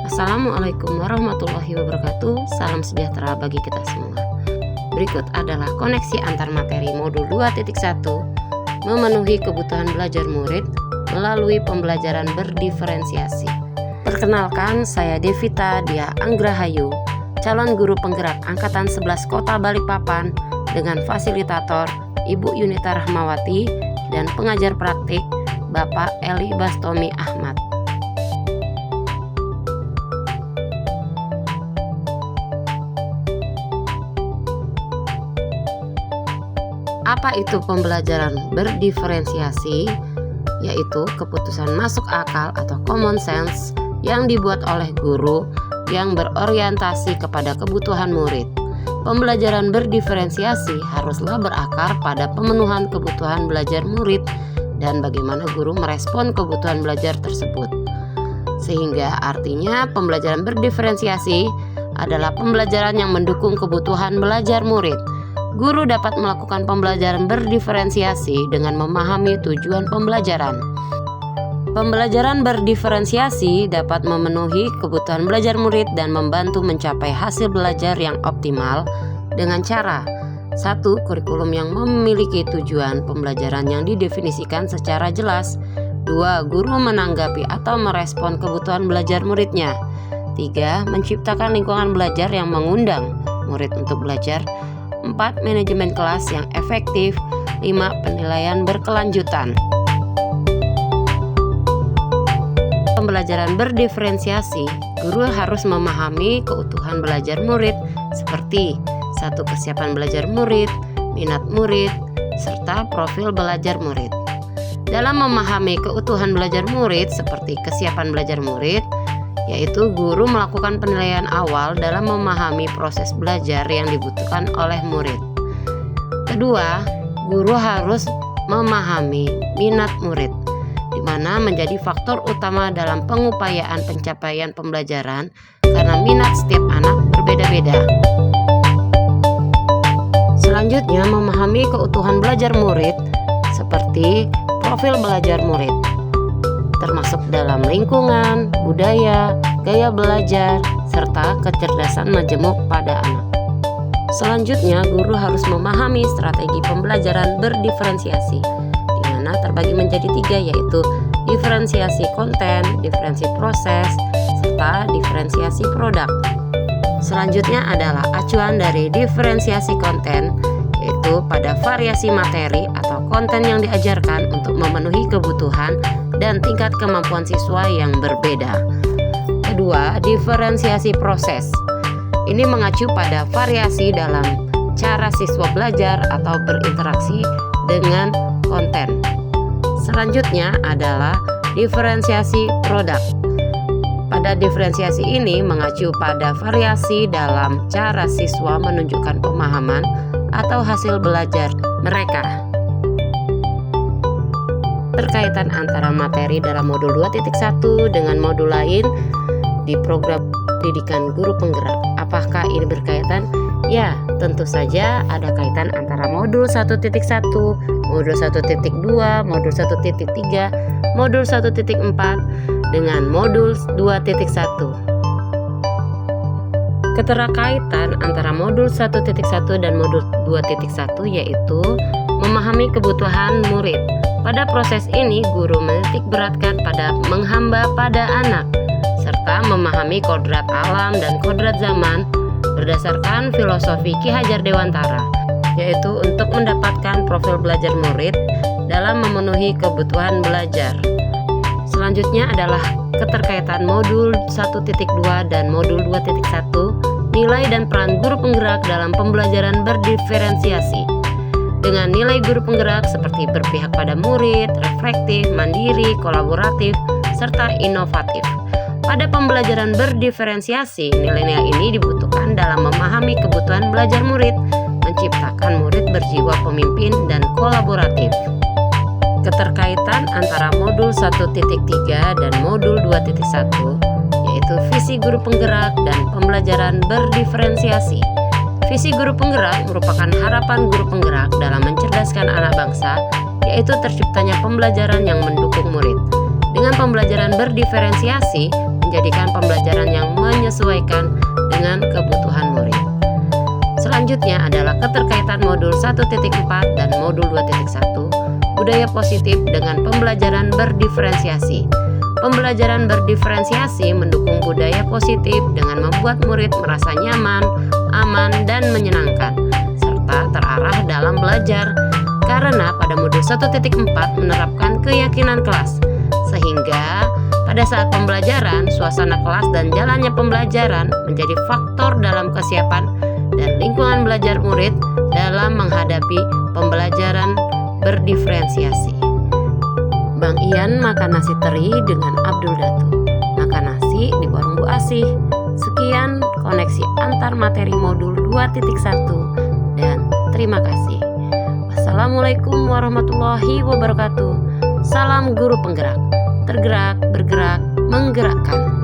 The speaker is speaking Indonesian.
Assalamualaikum warahmatullahi wabarakatuh. Salam sejahtera bagi kita semua. Berikut adalah koneksi antar materi modul 2.1 memenuhi kebutuhan belajar murid melalui pembelajaran berdiferensiasi. Perkenalkan, saya Devita Dia Anggrahayu, calon guru penggerak Angkatan 11 Kota Balikpapan dengan fasilitator Ibu Yunita Rahmawati dan pengajar praktik Bapak Eli Bastomi Ahmad. Apa itu pembelajaran berdiferensiasi? Yaitu keputusan masuk akal atau common sense yang dibuat oleh guru yang berorientasi kepada kebutuhan murid. Pembelajaran berdiferensiasi haruslah berakar pada pemenuhan kebutuhan belajar murid dan bagaimana guru merespon kebutuhan belajar tersebut. Sehingga artinya pembelajaran berdiferensiasi adalah pembelajaran yang mendukung kebutuhan belajar murid. Guru dapat melakukan pembelajaran berdiferensiasi dengan memahami tujuan pembelajaran. Pembelajaran berdiferensiasi dapat memenuhi kebutuhan belajar murid dan membantu mencapai hasil belajar yang optimal dengan cara 1. Kurikulum yang memiliki tujuan pembelajaran yang didefinisikan secara jelas. 2. Guru menanggapi atau merespon kebutuhan belajar muridnya. 3. Menciptakan lingkungan belajar yang mengundang murid untuk belajar. 4. Manajemen kelas yang efektif. 5. Penilaian berkelanjutan. Pembelajaran berdiferensiasi, guru harus memahami keutuhan belajar murid seperti 1. Kesiapan belajar murid, minat murid, serta profil belajar murid. Dalam memahami keutuhan belajar murid seperti kesiapan belajar murid, yaitu guru melakukan penilaian awal dalam memahami proses belajar yang dibutuhkan oleh murid. Kedua, guru harus memahami minat murid, di mana menjadi faktor utama dalam pengupayaan pencapaian pembelajaran karena minat setiap anak berbeda-beda. Selanjutnya, memahami keutuhan belajar murid seperti profil belajar murid, termasuk dalam lingkungan, budaya, gaya belajar, serta kecerdasan majemuk pada anak. Selanjutnya, guru harus memahami strategi pembelajaran berdiferensiasi, di mana terbagi menjadi 3, yaitu diferensiasi konten, diferensiasi proses, serta diferensiasi produk. Selanjutnya adalah acuan dari diferensiasi konten, yaitu pada variasi materi atau konten yang diajarkan untuk memenuhi kebutuhan dan tingkat kemampuan siswa yang berbeda. Kedua, diferensiasi proses. Ini mengacu pada variasi dalam cara siswa belajar atau berinteraksi dengan konten. Selanjutnya adalah diferensiasi produk. Pada diferensiasi ini mengacu pada variasi dalam cara siswa menunjukkan pemahaman atau hasil belajar mereka. Terkaitan antara materi dalam modul 2.1 dengan modul lain di program pendidikan guru penggerak. Apakah ini berkaitan? Ya, tentu saja ada kaitan antara modul 1.1, modul 1.2, modul 1.3, modul 1.4 dengan modul 2.1. Keterkaitan antara modul 1.1 dan modul 2.1 yaitu memahami kebutuhan murid. Pada proses ini, guru menitik beratkan pada menghamba pada anak, serta memahami kodrat alam dan kodrat zaman berdasarkan filosofi Ki Hajar Dewantara, yaitu untuk mendapatkan profil belajar murid dalam memenuhi kebutuhan belajar. Selanjutnya adalah keterkaitan modul 1.2 dan modul 2.1, nilai dan peran guru penggerak dalam pembelajaran berdiferensiasi. Dengan nilai guru penggerak seperti berpihak pada murid, reflektif, mandiri, kolaboratif, serta inovatif. Pada pembelajaran berdiferensiasi, nilai-nilai ini dibutuhkan dalam memahami kebutuhan belajar murid, menciptakan murid berjiwa pemimpin dan kolaboratif. Keterkaitan antara modul 1.3 dan modul 2.1 yaitu visi guru penggerak dan pembelajaran berdiferensiasi. Visi guru penggerak merupakan harapan guru penggerak dalam mencerdaskan anak bangsa, yaitu terciptanya pembelajaran yang mendukung murid. berdiferensiasi menjadikan pembelajaran yang menyesuaikan dengan kebutuhan murid. Selanjutnya adalah keterkaitan modul 1.4 dan modul 2.1, budaya positif dengan pembelajaran berdiferensiasi. Pembelajaran berdiferensiasi mendukung budaya positif dengan membuat murid merasa nyaman, aman, dan menyenangkan, serta terarah dalam belajar. Karena pada modul 1.4 menerapkan keyakinan kelas, sehingga pada saat pembelajaran, suasana kelas dan jalannya pembelajaran menjadi faktor dalam kesiapan dan lingkungan belajar murid dalam menghadapi pembelajaran berdiferensiasi. Bang Ian makan nasi teri dengan Abdul Datu. Makan nasi di warung Bu Asih. Sekian koneksi antar materi modul 2.1 dan terima kasih. Wassalamualaikum warahmatullahi wabarakatuh. Salam guru penggerak. Tergerak, bergerak, menggerakkan.